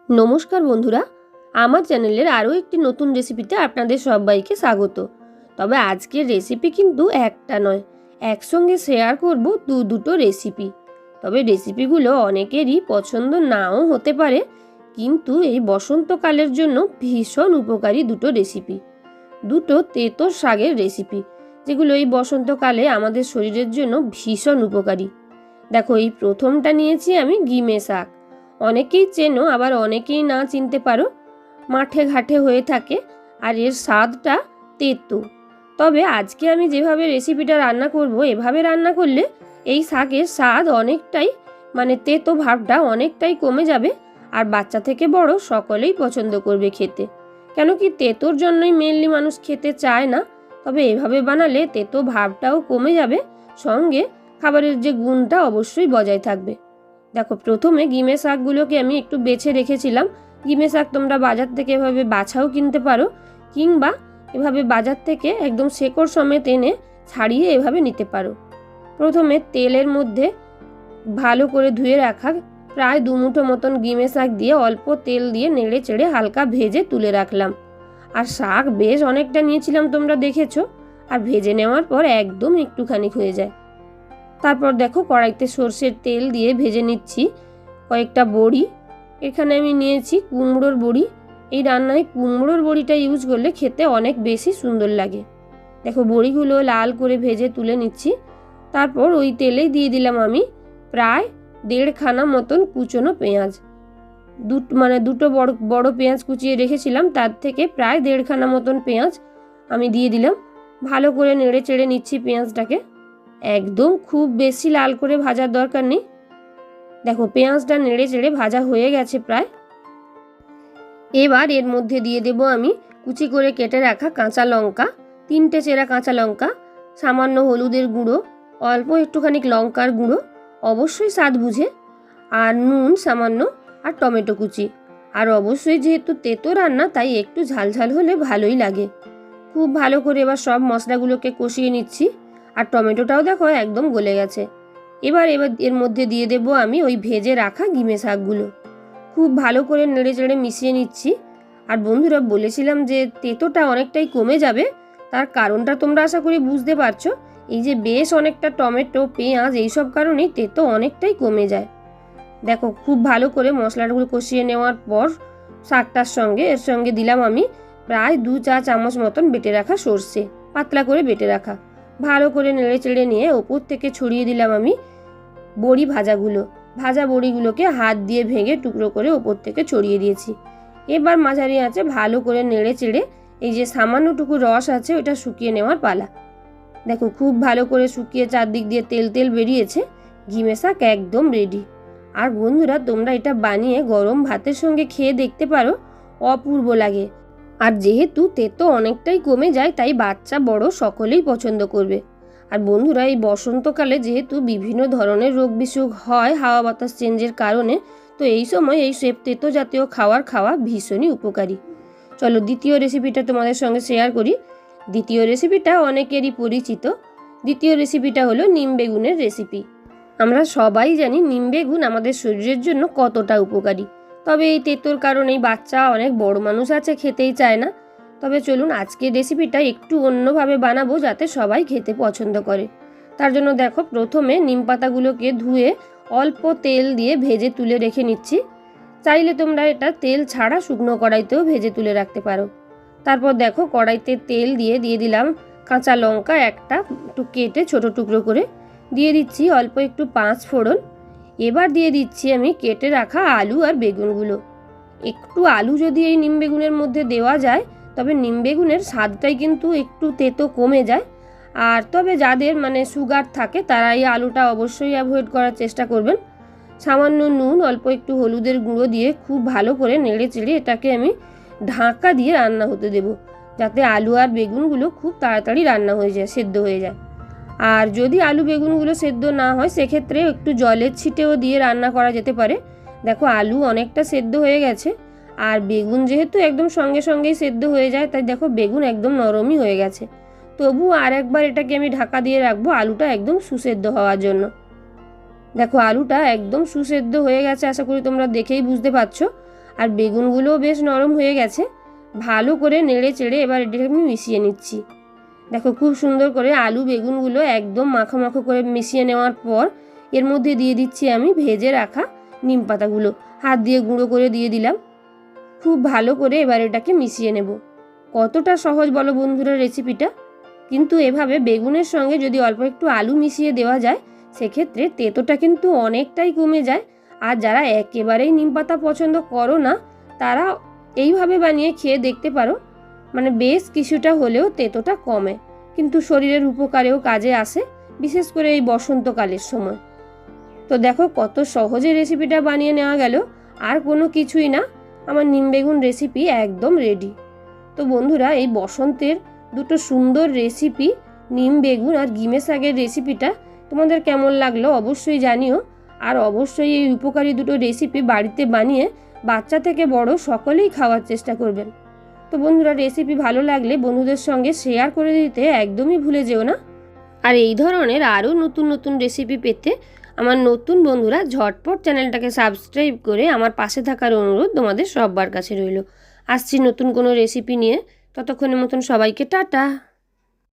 নমস্কার বন্ধুরা, আমার চ্যানেলের আরও একটি নতুন রেসিপিতে আপনাদের সবাইকে স্বাগত। তবে আজকের রেসিপি কিন্তু একটা নয়, একসঙ্গে শেয়ার করব দুটো রেসিপি। তবে রেসিপিগুলো অনেকেরই পছন্দ নাও হতে পারে, কিন্তু এই বসন্তকালের জন্য ভীষণ উপকারী দুটো রেসিপি। দুটো তেঁতো শাকের রেসিপি, যেগুলো এই বসন্তকালে আমাদের শরীরের জন্য ভীষণ উপকারী। দেখো, এই প্রথমটা নিয়েছি আমি গিমে শাক। অনেকেই চেনো, আবার অনেকেই না চিনতে পারো। মাঠে ঘাটে হয়ে থাকে আর এর স্বাদটা তেতো। তবে আজকে আমি যেভাবে রেসিপিটা রান্না করব, এভাবে রান্না করলে এই শাকের স্বাদ অনেকটাই তেতো ভাবটা অনেকটাই কমে যাবে। আর বাচ্চা থেকে বড় সকলেই পছন্দ করবে খেতে। কেন কি, তেতোর জন্যই মেনলি মানুষ খেতে চায় না। তবে এভাবে বানালে তেতো ভাবটাও কমে যাবে, সঙ্গে খাবারের যে গুণটা অবশ্যই বজায় থাকবে। দেখো, প্রথমে গিমে শাকগুলোকে আমি একটু বেছে রেখেছিলাম। গিমে শাক তোমরা বাজার থেকে এভাবে বাছাও কিনতে পারো, কিংবা এভাবে বাজার থেকে একদম শেকড় সমেত এনে ছাড়িয়ে এভাবে নিতে পারো। প্রথমে তেলের মধ্যে ভালো করে ধুয়ে রাখা প্রায় 2 মুঠো মতন গিমে শাক দিয়ে অল্প তেল দিয়ে নেড়ে চেড়ে হালকা ভেজে তুলে রাখলাম। আর শাক বেশ অনেকটা নিয়েছিলাম, তোমরা দেখেছো। আর ভেজে নেওয়ার পর একদম একটুখানি হয়ে যায়। তারপর দেখো, কড়াইতে সর্ষের তেল দিয়ে ভেজে নিচ্ছি কয়েকটা বড়ি। এখানে আমি নিয়েছি কুমড়োর বড়ি। এই রান্নায় কুমড়োর বড়িটা ইউজ করলে খেতে অনেক বেশি সুন্দর লাগে। দেখো, বড়িগুলো লাল করে ভেজে তুলে নিচ্ছি। তারপর ওই তেলেই দিয়ে দিলাম আমি প্রায় 1.5 খানা মতন কুচনো পেঁয়াজ। দুটো বড় পেঁয়াজ কুচিয়ে রেখেছিলাম, তার থেকে প্রায় 1.5 খানা মতন পেঁয়াজ আমি দিয়ে দিলাম। ভালো করে নেড়ে চেড়ে নিচ্ছি পেঁয়াজটাকে। একদম খুব বেশি লাল করে ভাজার দরকার নেই। দেখো, পেঁয়াজটা নেড়ে চেড়ে ভাজা হয়ে গেছে প্রায়। এবার এর মধ্যে দিয়ে দেব আমি কুচি করে কেটে রাখা কাঁচা লঙ্কা, 3টে চেরা কাঁচা লঙ্কা, সামান্য হলুদের গুঁড়ো, অল্প একটুখানি লঙ্কার গুঁড়ো, অবশ্যই স্বাদ বুঝে, আর নুন সামান্য, আর টমেটো কুচি। আর অবশ্যই যেহেতু তেতো রান্না, তাই একটু ঝালঝাল হলে ভালোই লাগে। খুব ভালো করে এবার সব মশলাগুলোকে কষিয়ে নিচ্ছি। আর টমেটোটাও দেখো একদম গলে গেছে। এবার এর মধ্যে দিয়ে দেব আমি ওই ভেজে রাখা গিমে শাকগুলো। খুব ভালো করে নেড়ে চেড়ে মিশিয়ে নিচ্ছি। আর বন্ধুরা, বলেছিলাম যে তেতোটা অনেকটাই কমে যাবে, তার কারণটা তোমরা আশা করি বুঝতে পারছো। এই যে বেশ অনেকটা টমেটো, পেঁয়াজ, এইসব কারণেই তেতো অনেকটাই কমে যায়। দেখো, খুব ভালো করে মশলাগুলো কষিয়ে নেওয়ার পর এর সঙ্গে দিলাম আমি প্রায় 2 চা চামচ মতন বেটে রাখা সর্ষে, পাতলা করে বেটে রাখা। ভালো করে নেড়ে চেড়ে নিয়ে ওপর থেকে ছড়িয়ে দিলাম আমি ভাজা বড়িগুলোকে হাত দিয়ে ভেঙে টুকরো করে ওপর থেকে ছড়িয়ে দিয়েছি। এবার মাঝারি আঁচে ভালো করে নেড়ে চেড়ে এই যে সামান্যটুকু রস আছে ওটা শুকিয়ে নেওয়ার পালা। দেখো, খুব ভালো করে শুকিয়ে চারদিক দিয়ে তেল তেল বেরিয়েছে। গিমে শাক একদম রেডি। আর বন্ধুরা, তোমরা এটা বানিয়ে গরম ভাতের সঙ্গে খেয়ে দেখতে পারো, অপূর্ব লাগে। আর যেহেতু তেতো অনেকটাই কমে যায়, তাই বাচ্চা বড় সকলেই পছন্দ করবে। আর বন্ধুরা, এই বসন্তকালে যেহেতু বিভিন্ন ধরনের রোগ বিসুখ হয় হাওয়া বাতাস চেঞ্জের কারণে, তো এই সময় এই তেতো জাতীয় খাওয়া ভীষণই উপকারী। চলো, দ্বিতীয় রেসিপিটা তোমাদের সঙ্গে শেয়ার করি। দ্বিতীয় রেসিপিটা অনেকেরই পরিচিত। দ্বিতীয় রেসিপিটা হলো নিম বেগুনের রেসিপি। আমরা সবাই জানি নিম বেগুন আমাদের শরীরের জন্য কতটা উপকারী। তবে এই তেতোর কারণেই বাচ্চা, অনেক বড় মানুষ আছে খেতেই চায় না। তবে চলুন, আজকের রেসিপিটা একটু অন্যভাবে বানাবো, যাতে সবাই খেতে পছন্দ করে। তার জন্য দেখো, প্রথমে নিম পাতাগুলোকে ধুয়ে অল্প তেল দিয়ে ভেজে তুলে রেখে নিচ্ছি। চাইলে তোমরা এটা তেল ছাড়া শুকনো কড়াইতেও ভেজে তুলে রাখতে পারো। তারপর দেখো, কড়াইতে তেল দিয়ে দিলাম কাঁচা লঙ্কা একটা, একটু কেটে ছোট টুকরো করে দিয়ে দিচ্ছি অল্প একটু 5 ফোড়ন। এবার দিয়ে দিচ্ছি আমি কেটে রাখা আলু আর বেগুনগুলো। একটু আলু যদি এই নিম বেগুনের মধ্যে দেওয়া যায়, তবে নিম বেগুনের স্বাদটাই কিন্তু একটু তেতো কমে যায়। আর তবে যাদের সুগার থাকে, তারা এই আলুটা অবশ্যই অ্যাভয়েড করার চেষ্টা করবেন। সামান্য নুন, অল্প একটু হলুদের গুঁড়ো দিয়ে খুব ভালো করে নেড়ে চেড়ে এটাকে আমি ঢাকা দিয়ে রান্না হতে দেব, যাতে আলু আর বেগুনগুলো খুব তাড়াতাড়ি রান্না হয়ে যায়, সেদ্ধ হয়ে যায়। আর যদি আলু বেগুনগুলো সেদ্ধ না হয়, সেক্ষেত্রে একটু জলের ছিটেও দিয়ে রান্না করা যেতে পারে। দেখো, আলু অনেকটা সেদ্ধ হয়ে গেছে, আর বেগুন যেহেতু একদম সঙ্গে সঙ্গেই সেদ্ধ হয়ে যায়, তাই দেখো বেগুন একদম নরমই হয়ে গেছে। তবু আর একবার এটাকে আমি ঢাকা দিয়ে রাখবো আলুটা একদম সুসেদ্ধ হওয়ার জন্য। দেখো, আলুটা একদম সুসেদ্ধ হয়ে গেছে, আশা করি তোমরা দেখেই বুঝতে পারছো। আর বেগুনগুলোও বেশ নরম হয়ে গেছে। ভালো করে নেড়ে চেড়ে এবার এটাকে আমি মিশিয়ে নিচ্ছি। দেখো খুব সুন্দর করে আলু বেগুনগুলো একদম মাখো মাখো করে মিশিয়ে নেওয়ার পর এর মধ্যে দিয়ে দিচ্ছি আমি ভেজে রাখা নিম পাতাগুলো, হাত দিয়ে গুঁড়ো করে দিয়ে দিলাম। খুব ভালো করে এবার এটাকে মিশিয়ে নেব। কতটা সহজ বলো বন্ধুরা রেসিপিটা, কিন্তু এভাবে বেগুনের সঙ্গে যদি অল্প একটু আলু মিশিয়ে দেওয়া যায় সেক্ষেত্রে তেতোটা কিন্তু অনেকটাই কমে যায়। আর যারা একেবারেই নিম পাতা পছন্দ করো না তারা এইভাবে বানিয়ে খেয়ে দেখতে পারো, মানে বেশ কিছুটা হলেও তেতোটা কমে, কিন্তু শরীরের উপকারেও কাজে আসে, বিশেষ করে এই বসন্তকালের সময়। তো দেখো কত সহজে রেসিপিটা বানিয়ে নেওয়া গেল, আর কোনো কিছুই না, আমার নিম বেগুন রেসিপি একদম রেডি। তো বন্ধুরা এই বসন্তের দুটো সুন্দর রেসিপি নিম বেগুন আর গিমে শাকের রেসিপিটা তোমাদের কেমন লাগলো অবশ্যই জানিও। আর অবশ্যই এই উপকারী দুটো রেসিপি বাড়িতে বানিয়ে বাচ্চা থেকে বড় সকলেই খাওয়ার চেষ্টা করবেন। তো বন্ধুরা রেসিপি ভালো লাগলে বন্ধুদের সঙ্গে শেয়ার করে দিতে একদমই ভুলে যেও না। আর এই ধরনের আরও নতুন নতুন রেসিপি পেতে আমার নতুন বন্ধুরা ঝটপট চ্যানেলটাকে সাবস্ক্রাইব করে আমার পাশে থাকার অনুরোধ তোমাদের সবার কাছে রইল। আসছি নতুন কোনো রেসিপি নিয়ে, ততক্ষণের মতন সবাইকে টাটা।